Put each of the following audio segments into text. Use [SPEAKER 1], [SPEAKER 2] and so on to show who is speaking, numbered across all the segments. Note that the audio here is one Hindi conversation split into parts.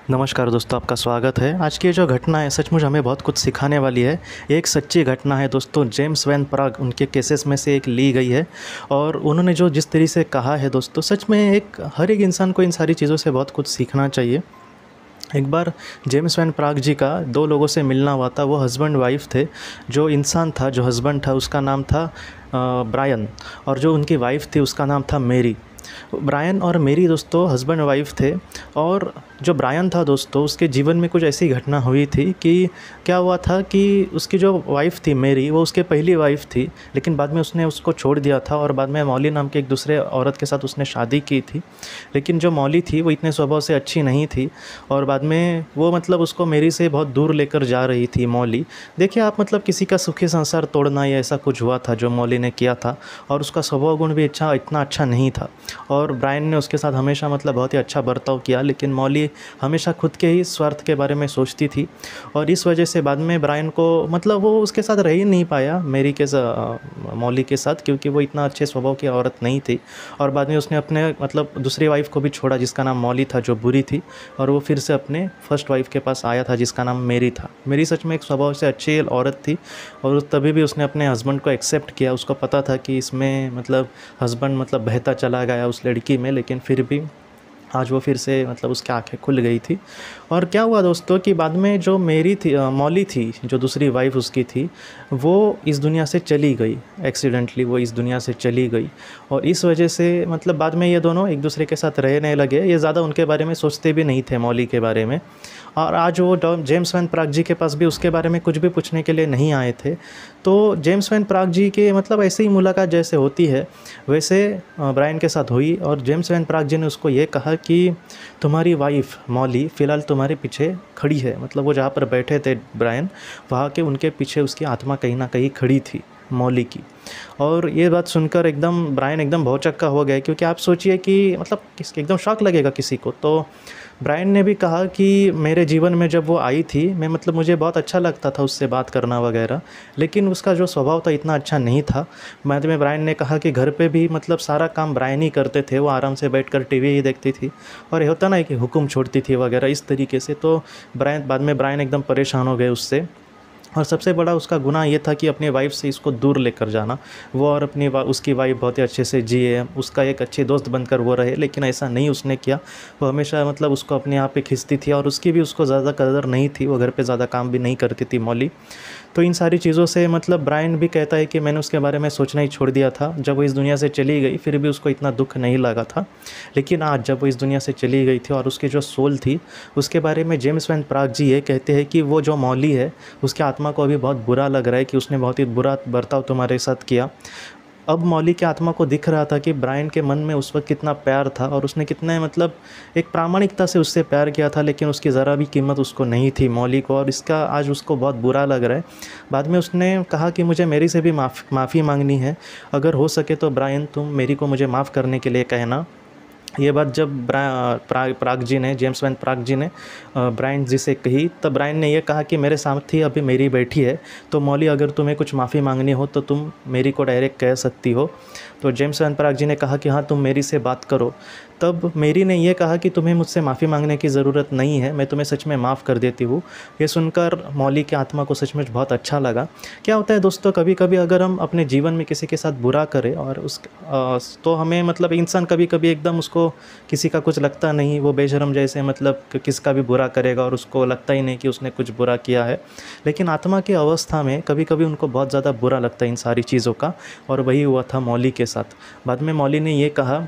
[SPEAKER 1] नमस्कार दोस्तों, आपका स्वागत है। आज की जो घटना है सचमुच हमें बहुत कुछ सिखाने वाली है। ये एक सच्ची घटना है दोस्तों, जेम्स वैन प्राग उनके केसेस में से एक ली गई है। और उन्होंने जो जिस तरीके से कहा है दोस्तों, सच में हर एक इंसान को इन सारी चीज़ों से बहुत कुछ सीखना चाहिए। एक बार जेम्स वैन प्राग जी का दो लोगों से मिलना हुआ था। वो हस्बैंड वाइफ थे। जो इंसान था, जो हस्बैंड था, उसका नाम था ब्रायन, और जो उनकी वाइफ थी उसका नाम था मेरी। ब्रायन और मेरी दोस्तों हस्बैंड वाइफ थे। और जो ब्रायन था दोस्तों, उसके जीवन में कुछ ऐसी घटना हुई थी कि क्या हुआ था कि उसकी जो वाइफ थी मेरी, वो उसके पहली वाइफ थी, लेकिन बाद में उसने उसको छोड़ दिया था और बाद में मौली नाम के एक दूसरे औरत के साथ उसने शादी की थी। लेकिन जो मौली थी वो इतने स्वभाव से अच्छी नहीं थी, और बाद में वो उसको मेरी से बहुत दूर लेकर जा रही थी मौली। देखिए आप, किसी का सुखी संसार तोड़ना या ऐसा कुछ हुआ था जो मौली ने किया था। और उसका स्वभाव गुण भी इतना अच्छा नहीं था। और ब्रायन ने उसके साथ हमेशा बहुत ही अच्छा बर्ताव किया, लेकिन मौली हमेशा खुद के ही स्वार्थ के बारे में सोचती थी। और इस वजह से बाद में ब्रायन को वो उसके साथ रह ही नहीं पाया मौली के साथ, क्योंकि वो इतना अच्छे स्वभाव की औरत नहीं थी। और बाद में उसने अपने दूसरी वाइफ को भी छोड़ा जिसका नाम मौली था, जो बुरी थी। और वो फिर से अपने फर्स्ट वाइफ के पास आया था जिसका नाम मेरी था। मेरी सच में एक स्वभाव से अच्छी औरत थी, और तभी भी उसने अपने हस्बैंड को एक्सेप्ट किया। उसको पता था कि इसमें हस्बैंड बहता चला गया उस लड़की में, लेकिन फिर भी आज वो फिर से उसकी आंखें खुल गई थी। और क्या हुआ दोस्तों कि बाद में जो मेरी थी, मौली थी, जो दूसरी वाइफ उसकी थी, वो इस दुनिया से चली गई। एक्सीडेंटली वो इस दुनिया से चली गई। और इस वजह से बाद में ये दोनों एक दूसरे के साथ रहने लगे। ये ज़्यादा उनके बारे में सोचते भी नहीं थे, मौली के बारे में। और आज वो जेम्स वैन प्राग जी के पास भी उसके बारे में कुछ भी पूछने के लिए नहीं आए थे। तो जेम्स वैन प्राग जी के ऐसे ही मुलाकात जैसे होती है, वैसे ब्रायन के साथ हुई। और जेम्स वैन प्राग जी ने उसको ये कहा कि तुम्हारी वाइफ मौली फ़िलहाल तुम्हारे पीछे खड़ी है। वो जहाँ पर बैठे थे ब्रायन, वहाँ के उनके पीछे उसकी आत्मा कहीं ना कहीं खड़ी थी, मौली की। और ये बात सुनकर ब्रायन एकदम भौचक्का हो गया, क्योंकि आप सोचिए कि एकदम शॉक लगेगा किसी को। तो ब्रायन ने भी कहा कि मेरे जीवन में जब वो आई थी, मैं मुझे बहुत अच्छा लगता था उससे बात करना वगैरह, लेकिन उसका जो स्वभाव था इतना अच्छा नहीं था। बाद में ब्रायन ने कहा कि घर पे भी सारा काम ब्रायन ही करते थे। वो आराम से बैठकर टीवी ही देखती थी, और ये होता ना कि हुक्म छोड़ती थी वगैरह, इस तरीके से। तो बाद में ब्रायन एकदम परेशान हो गए उससे। और सबसे बड़ा उसका गुनाह ये था कि अपनी वाइफ से इसको दूर लेकर जाना। वो और उसकी वाइफ बहुत ही अच्छे से जिए, उसका एक अच्छे दोस्त बनकर वो रहे, लेकिन ऐसा नहीं उसने किया। वो हमेशा उसको अपने आप पे खींचती थी, और उसकी भी उसको ज़्यादा कदर नहीं थी। वो घर पे ज़्यादा काम भी नहीं करती थी मौली। तो इन सारी चीज़ों से ब्रायन भी कहता है कि मैंने उसके बारे में सोचना ही छोड़ दिया था। जब वो इस दुनिया से चली गई फिर भी उसको इतना दुख नहीं लगा था, लेकिन आज जब वो इस दुनिया से चली गई थी और उसकी जो सोल थी, उसके बारे में जेम्स वैन प्राग जी ये कहते हैं कि वो जो मौली है, उसकी आत्मा को अभी बहुत बुरा लग रहा है कि उसने बहुत ही बुरा बर्ताव तुम्हारे साथ किया। अब मौली की आत्मा को दिख रहा था कि ब्रायन के मन में उस वक्त कितना प्यार था, और उसने कितने एक प्रामाणिकता से उससे प्यार किया था, लेकिन उसकी ज़रा भी कीमत उसको नहीं थी, मौली को। और इसका आज उसको बहुत बुरा लग रहा है। बाद में उसने कहा कि मुझे मेरी से भी माफ़ी मांगनी है। अगर हो सके तो ब्रायन, तुम मेरी को मुझे माफ़ करने के लिए कहना। ये बात जब प्राग जी ने, जेम्स वैन प्राग जी ने ब्रायन जी से कही, तब ब्रायन ने यह कहा कि मेरे साथ ही अभी मेरी बैठी है, तो मौली अगर तुम्हें कुछ माफ़ी मांगनी हो तो तुम मेरी को डायरेक्ट कह सकती हो। तो जेम्स वैन प्राग जी ने कहा कि हाँ, तुम मेरी से बात करो। तब मेरी ने यह कहा कि तुम्हें मुझसे माफ़ी मांगने की ज़रूरत नहीं है, मैं तुम्हें सच में माफ़ कर देती हूँ। ये सुनकर मौली की आत्मा को सचमुच बहुत अच्छा लगा। क्या होता है दोस्तों, कभी कभी अगर हम अपने जीवन में किसी के साथ बुरा करें और तो हमें इंसान कभी कभी एकदम उसको किसी का कुछ लगता नहीं, वो बेशरम जैसे किसका भी बुरा करेगा और उसको लगता ही नहीं कि उसने कुछ बुरा किया है। लेकिन आत्मा की अवस्था में कभी कभी उनको बहुत ज़्यादा बुरा लगता है इन सारी चीज़ों का, और वही हुआ था मौली के साथ। बाद में मौली ने ये कहा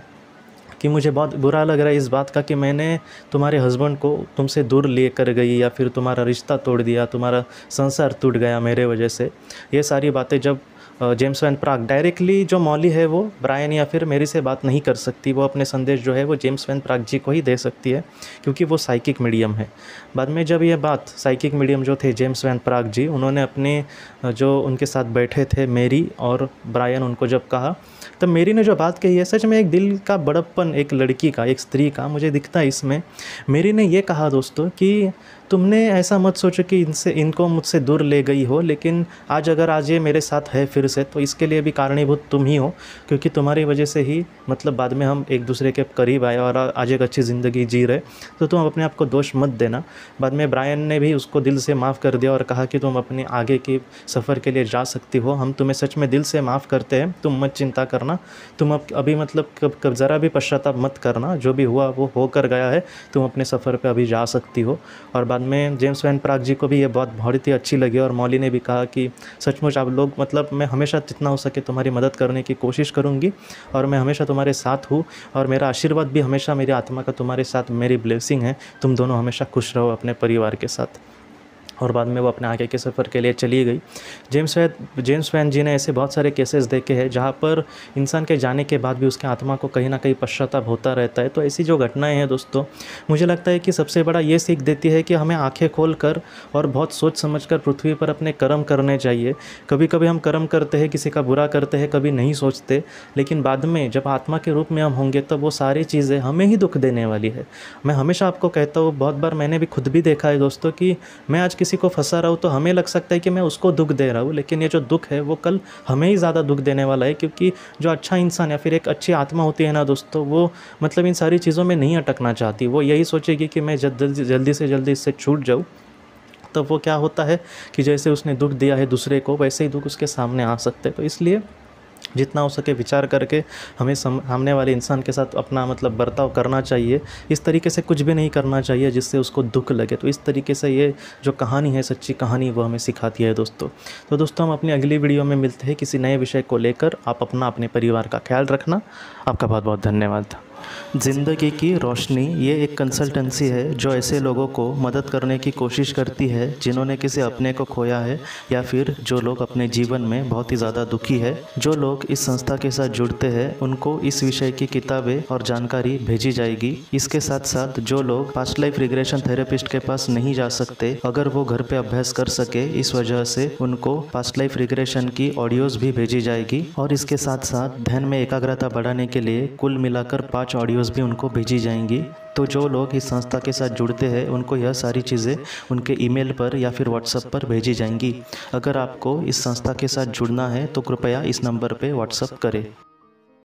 [SPEAKER 1] कि मुझे बहुत बुरा लग रहा है इस बात का कि मैंने तुम्हारे हस्बैंड को तुमसे दूर ले कर गई, या फिर तुम्हारा रिश्ता तोड़ दिया, तुम्हारा संसार टूट गया मेरे वजह से। ये सारी बातें जब जेम्स वैन प्राग, डायरेक्टली जो मौली है वो ब्रायन या फिर मेरी से बात नहीं कर सकती, वो अपने संदेश जो है वो जेम्स वैन प्राग जी को ही दे सकती है, क्योंकि वो साइकिक मीडियम है। बाद में जब ये बात साइकिक मीडियम जो थे जेम्स वैन प्राग जी, उन्होंने अपने जो उनके साथ बैठे थे मेरी और ब्रायन, उनको जब कहा, तब मेरी ने जो बात कही है, सच में एक दिल का बड़प्पन एक लड़की का, एक स्त्री का मुझे दिखता है इसमें। मेरी ने ये कहा दोस्तों कि तुमने ऐसा मत सोचो कि इनको मुझसे दूर ले गई हो, लेकिन आज ये मेरे साथ है फिर से, तो इसके लिए भी कारणीभूत तुम ही हो, क्योंकि तुम्हारी वजह से ही मतलब बाद में हम एक दूसरे के करीब आए और आज एक अच्छी ज़िंदगी जी रहे। तो तुम अपने आप को दोष मत देना। बाद में ब्रायन ने भी उसको दिल से माफ़ कर दिया और कहा कि तुम अपने आगे के सफ़र के लिए जा सकती हो, हम तुम्हें सच में दिल से माफ़ करते हैं, तुम मत चिंता करना, तुम अब अभी मतलब कब ज़रा भी पश्चाताप मत करना, जो भी हुआ वो होकर गया है, तुम अपने सफ़र पे अभी जा सकती हो। और बाद में जेम्स वैन प्राग जी को भी ये बहुत ही अच्छी लगी और मॉली ने भी कहा कि सचमुच आप लोग मतलब मैं हमेशा जितना हो सके तुम्हारी मदद करने की कोशिश करूँगी और मैं हमेशा तुम्हारे साथ हूँ और मेरा आशीर्वाद भी हमेशा मेरी आत्मा का तुम्हारे साथ मेरी ब्लेसिंग है, तुम दोनों हमेशा खुश रहो अपने परिवार के साथ। और बाद में वो अपने आगे के सफ़र के लिए चली गई। जेम्स वैन जी ने ऐसे बहुत सारे केसेस देखे हैं जहाँ पर इंसान के जाने के बाद भी उसके आत्मा को कहीं ना कहीं पश्चाताप होता रहता है। तो ऐसी जो घटनाएं हैं दोस्तों, मुझे लगता है कि सबसे बड़ा ये सीख देती है कि हमें आंखें खोल कर और बहुत सोच समझ कर पृथ्वी पर अपने कर्म करने चाहिए। कभी कभी हम कर्म करते हैं, किसी का बुरा करते हैं, कभी नहीं सोचते, लेकिन बाद में जब आत्मा के रूप में हम होंगे तब वो सारी चीज़ें हमें ही दुख देने वाली है। मैं हमेशा आपको कहता हूँ, बहुत बार मैंने भी खुद भी देखा है दोस्तों कि मैं आज किसी को फंसा रहा हूँ तो हमें लग सकता है कि मैं उसको दुख दे रहा हूँ, लेकिन ये जो दुख है वो कल हमें ही ज़्यादा दुख देने वाला है। क्योंकि जो अच्छा इंसान या फिर एक अच्छी आत्मा होती है ना दोस्तों, वो मतलब इन सारी चीज़ों में नहीं अटकना चाहती, वो यही सोचेगी कि मैं जल्दी से जल्दी इससे छूट जाऊँ। तब वो क्या होता है कि जैसे उसने दुख दिया है दूसरे को, वैसे ही दुख उसके सामने आ सकते हैं। तो इसलिए जितना हो सके विचार करके हमें सामने वाले इंसान के साथ अपना मतलब बर्ताव करना चाहिए। इस तरीके से कुछ भी नहीं करना चाहिए जिससे उसको दुख लगे। तो इस तरीके से ये जो कहानी है, सच्ची कहानी, वो हमें सिखाती है दोस्तों। तो दोस्तों हम अपनी अगली वीडियो में मिलते हैं किसी नए विषय को लेकर। आप अपने परिवार का ख्याल रखना। आपका बहुत बहुत धन्यवाद। ज़िंदगी की रोशनी ये एक कंसल्टेंसी है जो ऐसे लोगों को मदद करने की कोशिश करती है जिन्होंने किसी अपने को खोया है या फिर जो लोग अपने जीवन में बहुत ही ज़्यादा दुखी है। जो लोग इस संस्था के साथ जुड़ते हैं उनको इस विषय की किताबें और जानकारी भेजी जाएगी। इसके साथ साथ जो लोग पास्ट लाइफ रिग्रेशन थेरेपिस्ट के पास नहीं जा सकते, अगर वो घर पे अभ्यास कर सके, इस वजह से उनको पास्ट लाइफ रिग्रेशन की ऑडियोज़ भी भेजी जाएगी। और इसके साथ साथ ध्यान में एकाग्रता बढ़ाने के लिए कुल मिलाकर 5 ऑडियोज़ भी उनको भेजी जाएंगी। तो जो लोग इस संस्था के साथ जुड़ते हैं उनको यह सारी चीज़ें उनके ईमेल पर या फिर व्हाट्सएप पर भेजी जाएंगी। अगर आपको इस संस्था के साथ जुड़ना है तो कृपया इस नंबर पे व्हाट्सएप करें।